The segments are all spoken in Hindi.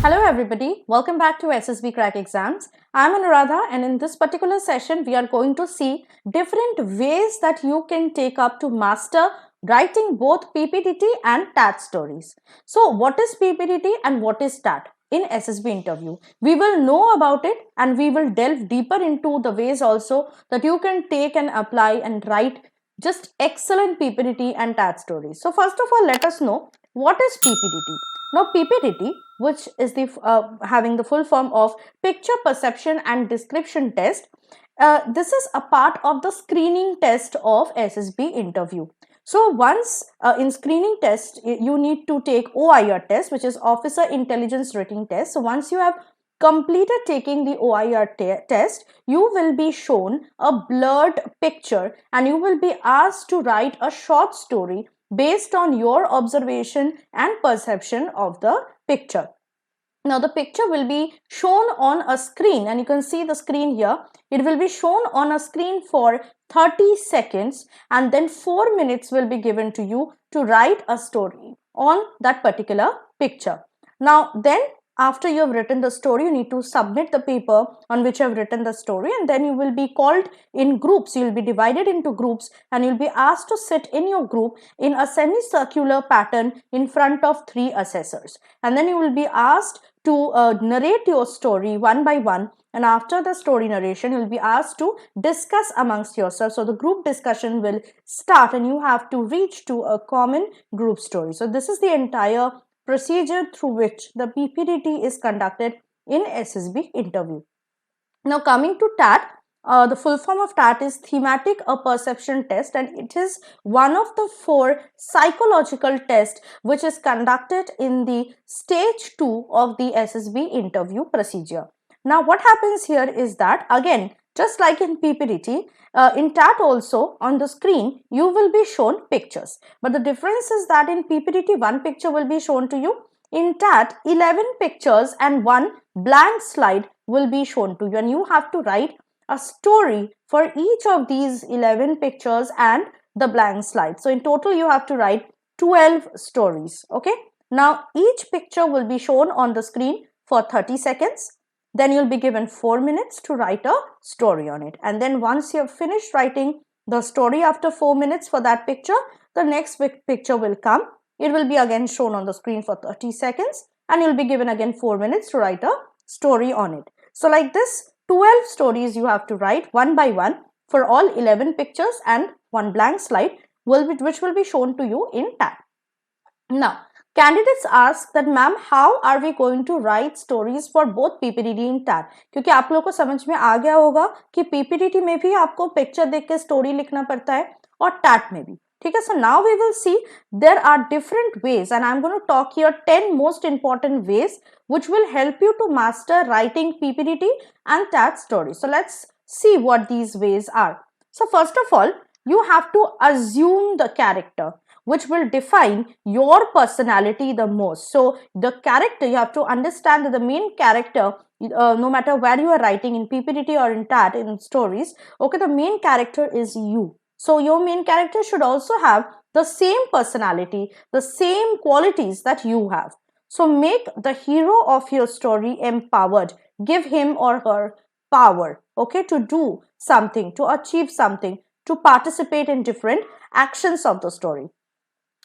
Hello everybody, welcome back to SSB Crack Exams. I'm Anuradha and in this particular session we are going to see different ways that you can take up to master writing both PPDT and TAT stories. So what is PPDT and what is TAT? In SSB interview, we will know about it and we will delve deeper into the ways also that you can take and apply and write just excellent PPDT and TAT stories. So first of all, let us know what is PPDT. Now PPDT, which is the having the full form of picture perception and description test, this is a part of the screening test of SSB interview. So once in screening test, you need to take OIR test, which is Officer Intelligence Rating Test. So once you have completed taking the OIR test, you will be shown a blurred picture and you will be asked to write a short story based on your observation and perception of the picture. Now the picture will be shown on a screen and you can see the screen here. It will be shown on a screen for 30 seconds and then 4 minutes will be given to you to write a story on that particular picture. Now then after you have written the story, you need to submit the paper on which you have written the story and then you will be called in groups. You will be divided into groups and you will be asked to sit in your group in a semicircular pattern in front of 3 assessors. And then you will be asked to narrate your story one by one, and after the story narration you will be asked to discuss amongst yourself. So the group discussion will start and you have to reach to a common group story. So this is the entire procedure through which the PPDT is conducted in SSB interview. Now coming to TAT, the full form of TAT is Thematic Apperception Test and it is one of the 4 psychological tests which is conducted in the stage 2 of the SSB interview procedure. Now what happens here is that again, just like in PPDT, in TAT also on the screen you will be shown pictures, but the difference is that in PPDT 1 picture will be shown to you. In TAT 11 pictures and 1 blank slide will be shown to you and you have to write a story for each of these 11 pictures and the blank slide. So in total you have to write 12 stories. Okay. Now each picture will be shown on the screen for 30 seconds. Then you'll be given 4 minutes to write a story on it. And then once you have finished writing the story after 4 minutes for that picture, the next picture will come. It will be again shown on the screen for 30 seconds and you'll be given again 4 minutes to write a story on it. So like this, 12 stories you have to write one by one for all 11 pictures and 1 blank slide which will be shown to you in TAT. Now, candidates ask that ma'am, how are we going to write stories for both PPDT and TAT? क्योंकि आप लोगों को समझ में आ गया होगा कि PPDT में भी आपको पिक्चर देख के स्टोरी लिखना पड़ता है और TAT में भी. ठीक है, so now we will see there are different ways and I'm going to talk here 10 most important ways which will help you to master writing PPDT and TAT stories. So let's see what these ways are. So first of all, you have to assume the character which will define your personality the most. So the character, you have to understand that the main character, no matter where you are writing in PPDT or in TAT in stories, okay, the main character is you. So your main character should also have the same personality, the same qualities that you have. So make the hero of your story empowered. Give him or her power, okay, to do something, to achieve something, to participate in different actions of the story.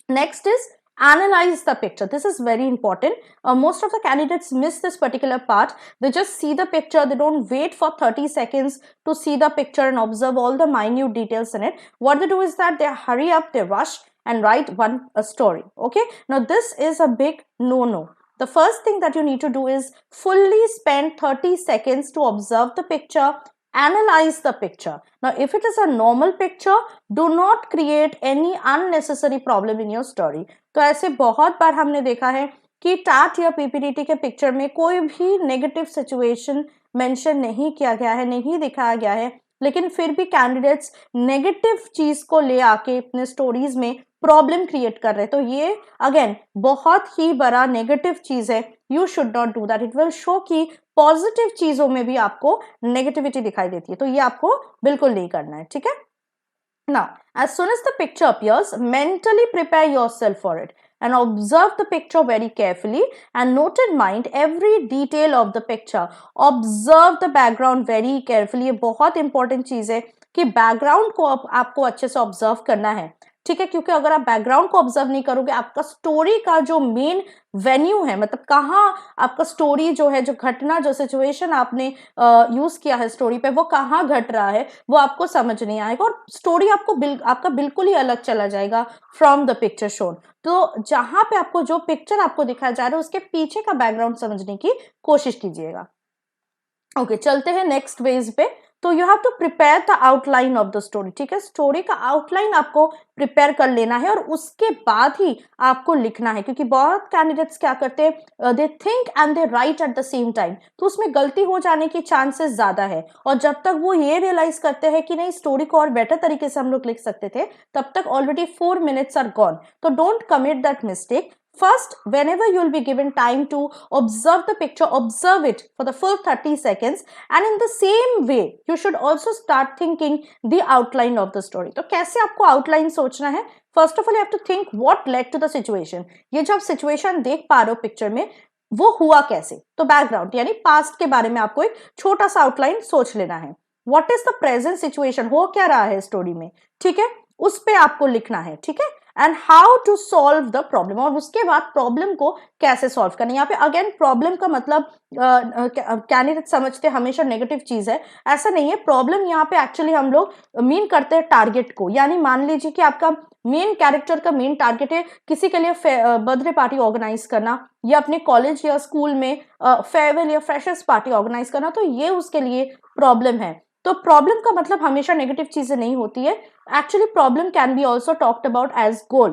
Next is analyze the picture. This is very important. Most of the candidates miss this particular part. They just see the picture. They don't wait for 30 seconds to see the picture and observe all the minute details in it. What they do is that they hurry up, they rush and write a story. Okay. Now this is a big no-no. The first thing that you need to do is fully spend 30 seconds to observe the picture, analyze the picture. Now, if it is a normal picture, do not create any unnecessary problem in your story. तो ऐसे बहुत बार हमने देखा है कि टैट या पीपीडीटी के पिक्चर में कोई भी नेगेटिव सिचुएशन मेंशन नहीं किया गया है, नहीं दिखाया गया है, लेकिन फिर भी कैंडिडेट्स नेगेटिव चीज को ले आके अपने स्टोरीज में प्रॉब्लम क्रिएट कर रहे हैं. तो ये अगेन बहुत ही बड़ा नेगेटिव चीज है. You should not do that. It will show कि पॉजिटिव चीजों में भी आपको नेगेटिविटी दिखाई देती है, तो ये आपको बिल्कुल नहीं करना है. ठीक है. Now, as soon as the picture appears, mentally prepare yourself for it. and observe the picture very carefully and note in mind every detail of the picture. Observe the background very carefully. ये बहुत इंपॉर्टेंट चीज है कि बैकग्राउंड को आपको अच्छे से ऑब्जर्व करना है, ठीक है, क्योंकि अगर आप बैकग्राउंड को ऑब्जर्व नहीं करोगे, आपका स्टोरी का जो मेन वेन्यू है, मतलब कहाँ आपका स्टोरी जो है, जो घटना, जो सिचुएशन आपने यूज किया है स्टोरी पे, वो कहाँ घट रहा है, वो आपको समझ नहीं आएगा और स्टोरी आपका बिल्कुल ही अलग चला जाएगा फ्रॉम द पिक्चर शोन. तो जहां पे आपको जो पिक्चर आपको दिखाया जा रहा है उसके पीछे का बैकग्राउंड समझने की कोशिश कीजिएगा. ओके, चलते हैं नेक्स्ट वेज पे. तो you have to prepare the outline of the story, ठीक है, स्टोरी का आउटलाइन आपको प्रिपेयर कर लेना है और उसके बाद ही आपको लिखना है, क्योंकि बहुत कैंडिडेट्स क्या करते हैं, they think and they right at the same time, तो उसमें गलती हो जाने की चांसेस ज्यादा है. और जब तक वो ये रियलाइज करते हैं कि नहीं स्टोरी को और बेटर तरीके से हम लोग लिख सकते थे, तब तक ऑलरेडी 4 minutes आर गॉन. तो don't commit that mistake. First, whenever you will be given time to observe the picture, observe it for the full 30 seconds, and in the same way, you should also start thinking the outline of the story. तो कैसे आपको outline सोचना है? First of all, you have to think what led to the situation. ये जो आप situation देख पा रहे हो पिक्चर में, वो हुआ कैसे? तो बैकग्राउंड यानी पास्ट के बारे में आपको एक छोटा सा आउटलाइन सोच लेना है. What is the present situation? हो क्या रहा है स्टोरी में, ठीक है, उस पे आपको लिखना है, ठीक है, and how to solve the problem, और उसके बाद प्रॉब्लम को कैसे सॉल्व करना. यहाँ पे अगेन प्रॉब्लम का मतलब कैंडिडेट समझते हमेशा नेगेटिव चीज है, ऐसा नहीं है. प्रॉब्लम यहाँ पे एक्चुअली हम लोग मीन करते हैं टारगेट को. यानी मान लीजिए कि आपका मेन कैरेक्टर का मेन टारगेट है किसी के लिए बर्थडे पार्टी ऑर्गेनाइज करना, या अपने कॉलेज या स्कूल में फेयरवेल या फ्रेशर्स पार्टी ऑर्गेनाइज करना, तो ये उसके लिए प्रॉब्लम है. तो प्रॉब्लम का मतलब हमेशा नेगेटिव चीजें नहीं होती है. Actually problem can be also talked about as goal.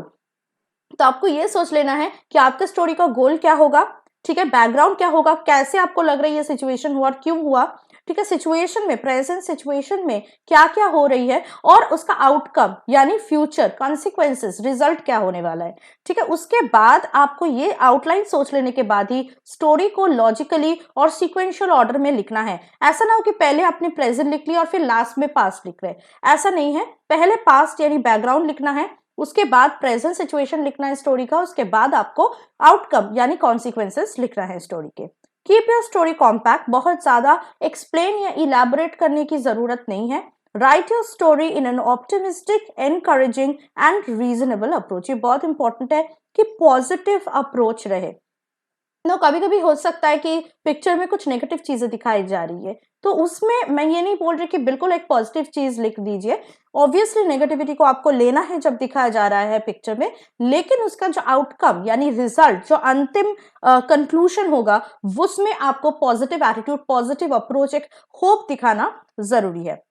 तो आपको ये सोच लेना है कि आपके स्टोरी का गोल क्या होगा, ठीक है, बैकग्राउंड क्या होगा, कैसे आपको लग रही है सिचुएशन हुआ और क्यों हुआ, ठीक है, सिचुएशन में, प्रेजेंट सिचुएशन में क्या क्या हो रही है, और उसका आउटकम यानी फ्यूचर कॉन्सिक्वेंसेस, रिजल्ट क्या होने वाला है, ठीक है. उसके बाद आपको ये आउटलाइन सोच लेने के बाद ही स्टोरी को लॉजिकली और सीक्वेंशियल ऑर्डर में लिखना है. ऐसा ना हो कि पहले आपने प्रेजेंट लिख लिया और फिर लास्ट में पास्ट लिख रहे, ऐसा नहीं है. पहले पास्ट यानी बैकग्राउंड लिखना है, उसके बाद प्रेजेंट सिचुएशन लिखना है स्टोरी का, उसके बाद आपको आउटकम यानी कॉन्सिक्वेंसेस लिखना है स्टोरी के. कीप योर स्टोरी कॉम्पैक्ट, बहुत ज्यादा एक्सप्लेन या इलैबोरेट करने की जरूरत नहीं है. Right your story in an optimistic, encouraging and reasonable approach. ये बहुत इंपॉर्टेंट है कि पॉजिटिव अप्रोच रहे. नो, कभी कभी हो सकता है कि पिक्चर में कुछ नेगेटिव चीजें दिखाई जा रही है, तो उसमें मैं ये नहीं बोल रही कि बिल्कुल एक पॉजिटिव चीज लिख दीजिए. ऑब्वियसली नेगेटिविटी को आपको लेना है जब दिखाया जा रहा है पिक्चर में, लेकिन उसका जो आउटकम यानी रिजल्ट, जो अंतिम कंक्लूजन होगा, उसमें आपको पॉजिटिव एटीट्यूड, पॉजिटिव अप्रोच, एक होप दिखाना जरूरी है.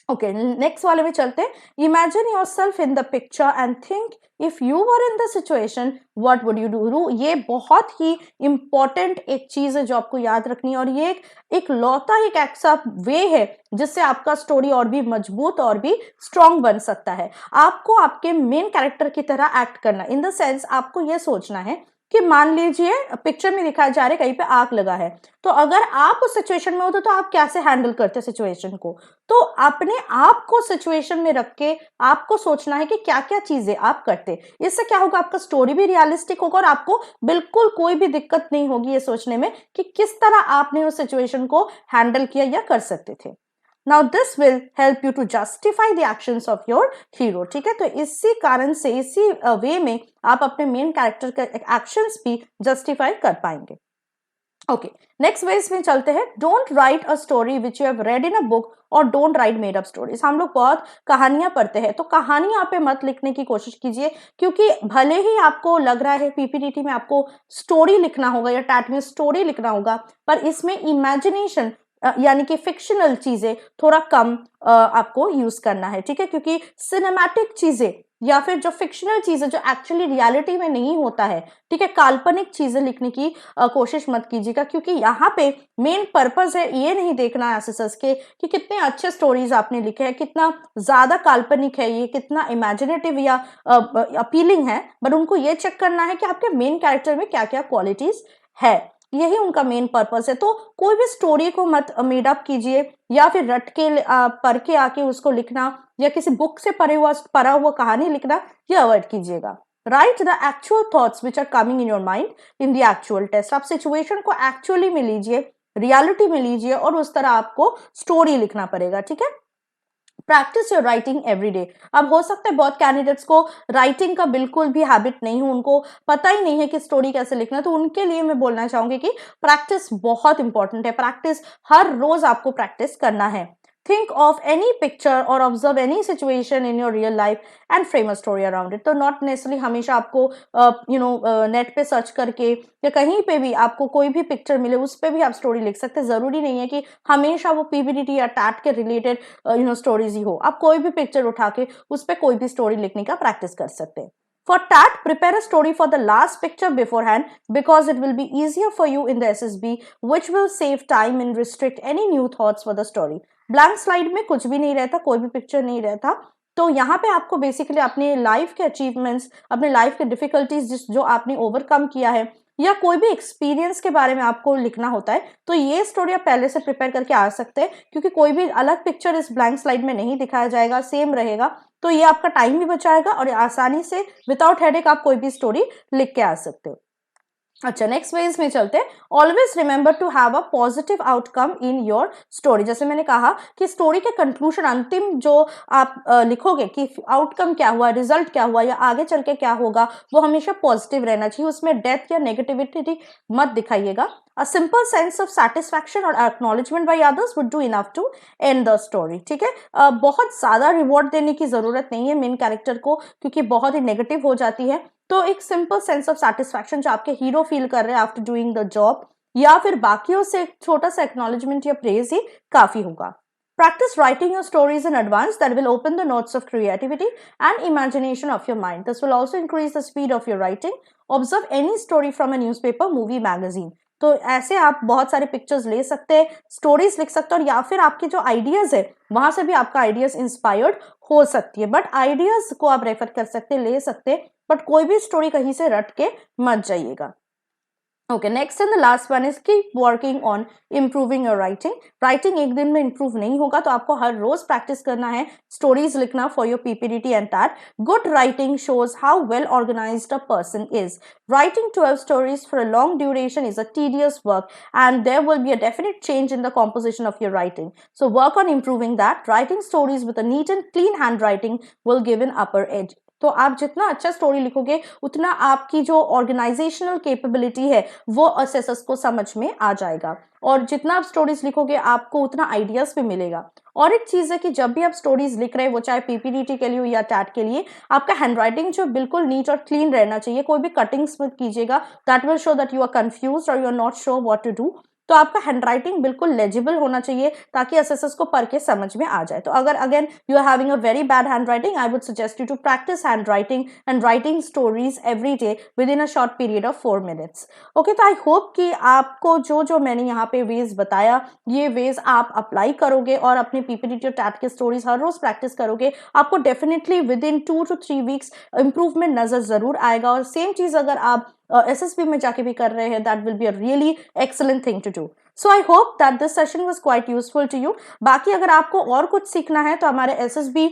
ओके, नेक्स्ट वाले में चलते हैं. Imagine yourself in the picture and think if you were in the situation what would you do. ये बहुत ही इंपॉर्टेंट एक चीज है जो आपको याद रखनी है, और ये एक लौता एक ऐसा वे है जिससे आपका स्टोरी और भी मजबूत और भी स्ट्रांग बन सकता है. आपको आपके मेन कैरेक्टर की तरह एक्ट करना, इन द सेंस आपको ये सोचना है कि मान लीजिए पिक्चर में दिखाया जा रहा है कहीं पे आग लगा है, तो अगर आप उस सिचुएशन में होते तो आप कैसे हैंडल करते सिचुएशन को. तो अपने आप को सिचुएशन में रख के आपको सोचना है कि क्या क्या चीजें आप करते. इससे क्या होगा, आपका स्टोरी भी रियलिस्टिक होगा और आपको बिल्कुल कोई भी दिक्कत नहीं होगी ये सोचने में कि किस तरह आपने उस सिचुएशन को हैंडल किया या कर सकते थे. Now this will help you to justify the actions of your hero. ठीक है, तो इसी कारण से, इसी वे में आप अपने मेन कैरेक्टर के एक्शंस भी जस्टिफाई कर पाएंगे. ओके, नेक्स्ट वेज में चलते हैं. Don't write a story which you have read in a book और don't write made up stories. हम लोग बहुत कहानियां पढ़ते हैं, तो कहानी यहाँ पे मत लिखने की कोशिश कीजिए, क्योंकि भले ही आपको लग रहा है पीपीटीटी में आपको स्टोरी लिखना होगा या टैट में स्टोरी लिखना होगा, पर इसमें इमेजिनेशन यानी कि फिक्शनल चीजें थोड़ा कम आपको यूज करना है, ठीक है, क्योंकि सिनेमैटिक चीजें या फिर जो फिक्शनल चीजें जो एक्चुअली रियलिटी में नहीं होता है, ठीक है, काल्पनिक चीजें लिखने की कोशिश मत कीजिएगा, क्योंकि यहाँ पे मेन पर्पस है ये नहीं देखना एसएसएस के कि कितने अच्छे स्टोरीज आपने लिखे हैं, कितना ज्यादा काल्पनिक है ये, कितना इमेजिनेटिव या अपीलिंग है, बट उनको ये चेक करना है कि आपके मेन कैरेक्टर में क्या क्या क्वालिटीज है. यही उनका मेन पर्पस है. तो कोई भी स्टोरी को मत मेड अप कीजिए या फिर रट के पढ़ के आके उसको लिखना या किसी बुक से पढ़ा हुआ कहानी लिखना, ये अवॉइड कीजिएगा. Write the actual thoughts which are coming in your mind in the actual test. आप सिचुएशन को एक्चुअली में लीजिए, रियलिटी में लीजिए और उस तरह आपको स्टोरी लिखना पड़ेगा, ठीक है। Practice your writing every day. अब हो सकता है बहुत कैंडिडेट्स को राइटिंग का बिल्कुल भी हैबिट नहीं हो, उनको पता ही नहीं है कि स्टोरी कैसे लिखना है, तो उनके लिए मैं बोलना चाहूंगी कि प्रैक्टिस बहुत इंपॉर्टेंट है। प्रैक्टिस हर रोज आपको प्रैक्टिस करना है। Think of any picture or observe any situation in your real life and frame a story around it. तो not necessarily हमेशा आपको नेट पे सर्च करके या कहीं पे भी आपको कोई भी पिक्चर मिले उस पे भी आप स्टोरी लिख सकते हैं। जरूरी नहीं है कि हमेशा वो पीपीटी या टैट के रिलेटेड स्टोरीज ही हो। आप कोई भी पिक्चर उठा के उस पे कोई भी स्टोरी लिखने का प्रैक्टिस कर सकते हैं। For TAT, prepare a story for the last picture beforehand because it will be easier for you in the SSB, which will save time and restrict any new thoughts for the story. Blank slide में कुछ भी नहीं रहता, कोई भी पिक्चर नहीं रहता, तो यहाँ पे आपको बेसिकली अपने लाइफ के अचीवमेंट्स, अपने लाइफ के डिफिकल्टीज जो आपने ओवरकम किया है या कोई भी एक्सपीरियंस के बारे में आपको लिखना होता है, तो ये स्टोरी आप पहले से प्रिपेयर करके आ सकते हैं, क्योंकि कोई भी अलग पिक्चर इस ब्लैंक स्लाइड में नहीं दिखाया जाएगा, सेम रहेगा। तो ये आपका टाइम भी बचाएगा और आसानी से विदाउट हेडेक आप कोई भी स्टोरी लिख के आ सकते हो। अच्छा, नेक्स्ट पेज में चलते हैं। Always remember to have a positive outcome in your story. जैसे मैंने कहा कि स्टोरी के कंक्लूजन, अंतिम जो आप लिखोगे कि आउटकम क्या हुआ, रिजल्ट क्या हुआ या आगे चल के क्या होगा, वो हमेशा पॉजिटिव रहना चाहिए। उसमें डेथ या नेगेटिविटी मत दिखाइएगा। A simple sense of satisfaction or acknowledgement by others would do enough to end the story. ठीक है, बहुत ज्यादा रिवॉर्ड देने की जरूरत नहीं है मेन कैरेक्टर को, क्योंकि बहुत ही नेगेटिव हो जाती है। तो एक सिंपल सेंस ऑफ सेटिस्फैक्शन जो आपके हीरो फील कर रहे हैं आफ्टर डूइंग द जॉब, या फिर बाकियों से एक छोटा सा एक्नॉलेजमेंट या प्रेज ही काफी होगा। Practice writing your stories in advance. That will open the notes of creativity and imagination of your mind. This will also increase the speed of your writing. Observe any story from a newspaper, movie, magazine. तो ऐसे आप बहुत सारे पिक्चर्स ले सकते हैं, स्टोरीज लिख सकते हैं, और या फिर आपके जो आइडियाज है वहां से भी आपका आइडियाज इंस्पायर्ड हो सकती है। बट आइडियाज को आप रेफर कर सकते हैं, ले सकते हैं, बट कोई भी स्टोरी कहीं से रट के मत जाइएगा। Okay, next and the last one is keep working on improving your writing. Writing एक दिन में इम्प्रूव नहीं होगा, तो आपको हर रोज प्रैक्टिस करना है स्टोरीज लिखना for your PPT and TAT. Good writing shows how well organised a person is. Writing 12 stories for a long duration is a tedious work, and there will be a definite change in the composition of your writing. So work on improving that. Writing stories with a neat and clean handwriting will give an upper edge. तो आप जितना अच्छा स्टोरी लिखोगे उतना आपकी जो ऑर्गेनाइजेशनल कैपेबिलिटी है वो असेसर्स को समझ में आ जाएगा, और जितना आप स्टोरीज लिखोगे आपको उतना आइडियाज भी मिलेगा। और एक चीज है कि जब भी आप स्टोरीज लिख रहे हैं, वो चाहे पीपीटी के लिए हो या टैट के लिए, आपका हैंडराइटिंग जो बिल्कुल नीट और क्लीन रहना चाहिए। कोई भी कटिंग्स मत कीजिएगा, that will show that you are confused और you are not sure what to do. तो आपका हैंडराइटिंग बिल्कुल लेजिबल होना चाहिए ताकि असेसर्स को पढ़ के समझ में आ जाए। तो अगर again you are having a very bad handwriting, I would suggest you to practise handwriting and writing stories every day within a short period of 4 minutes। Okay, तो आई होप कि आपको जो जो मैंने यहाँ पे वेज बताया, ये वेज आप अप्लाई करोगे और अपने पीपीटी और टैट के स्टोरीज हर रोज प्रैक्टिस करोगे, आपको definitely with in 2 to 3 weeks improvement नजर जरूर आएगा। और सेम चीज अगर आप SSB में जाके भी कर रहे हैं, that will be a really excellent thing to do. So I hope that this session was quite useful to you. बाकी अगर आपको और कुछ सीखना है तो हमारे SSB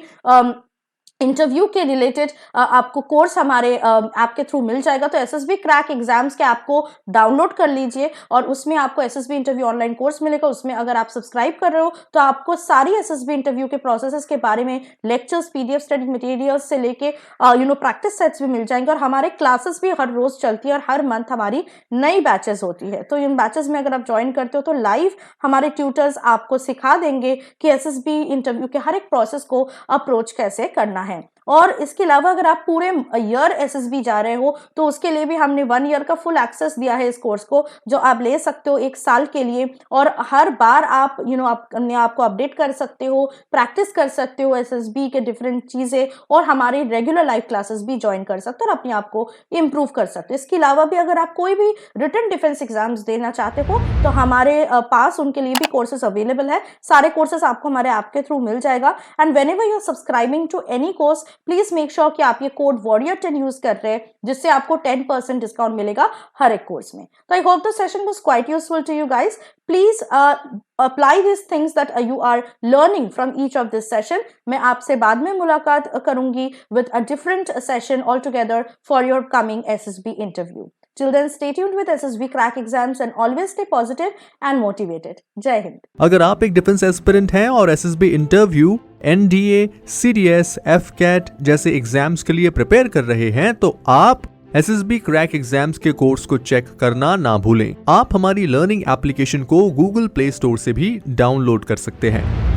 इंटरव्यू के रिलेटेड आपको कोर्स हमारे ऐप के थ्रू मिल जाएगा। तो एसएसबी क्रैक एग्जाम्स के ऐप को डाउनलोड कर लीजिए और उसमें आपको एसएसबी इंटरव्यू ऑनलाइन कोर्स मिलेगा। उसमें अगर आप सब्सक्राइब कर रहे हो तो आपको सारी एसएसबी इंटरव्यू के प्रोसेसेस के बारे में लेक्चर्स, पीडीएफ स्टडी मटेरियल्स से लेके प्रैक्टिस सेट्स भी मिल जाएंगे। और हमारे क्लासेस भी हर रोज चलती है और हर मंथ हमारी नई बैचेस होती है। तो इन बैचेस में अगर आप ज्वाइन करते हो तो लाइव हमारे ट्यूटर्स आपको सिखा देंगे कि एसएसबी इंटरव्यू के हर एक प्रोसेस को अप्रोच कैसे करना है। और इसके अलावा अगर आप पूरे ईयर एसएसबी जा रहे हो तो उसके लिए भी हमने 1 ईयर का फुल एक्सेस दिया है इस कोर्स को, जो आप ले सकते हो 1 साल के लिए। और हर बार आप अपने आप को अपडेट कर सकते हो, प्रैक्टिस कर सकते हो एसएसबी के डिफरेंट चीजें, और हमारे रेगुलर लाइव क्लासेस भी ज्वाइन कर सकते हो और अपने आप को इम्प्रूव कर सकते हो। इसके अलावा भी अगर आप कोई भी रिटन डिफेंस एग्जाम्स देना चाहते हो तो हमारे पास उनके लिए भी कोर्सेस अवेलेबल है। सारे कोर्सेस आपको हमारे ऐप के थ्रू मिल जाएगा। And whenever you are subscribing to any course, please make sure कि आप ये कोड warrior10 यूज कर रहे हैं, जिससे आपको 10% डिस्काउंट मिलेगा हर एक कोर्स में। तो I hope the session was quite useful to you guys. Please apply this things that you are learning from each of this session. मैं आपसे बाद में मुलाकात करूंगी with a different session all together for your coming SSB interview. Till then, stay tuned with SSB Crack Exams and always stay positive and motivated. जय हिंद। अगर आप एक डिफेंस एस्पिरेंट हैं और SSB interview, NDA, CDS, FCAT जैसे एग्जाम्स के लिए प्रिपेयर कर रहे हैं तो आप SSB क्रैक एग्जाम्स के कोर्स को चेक करना ना भूलें। आप हमारी लर्निंग एप्लीकेशन को Google Play Store से भी डाउनलोड कर सकते हैं।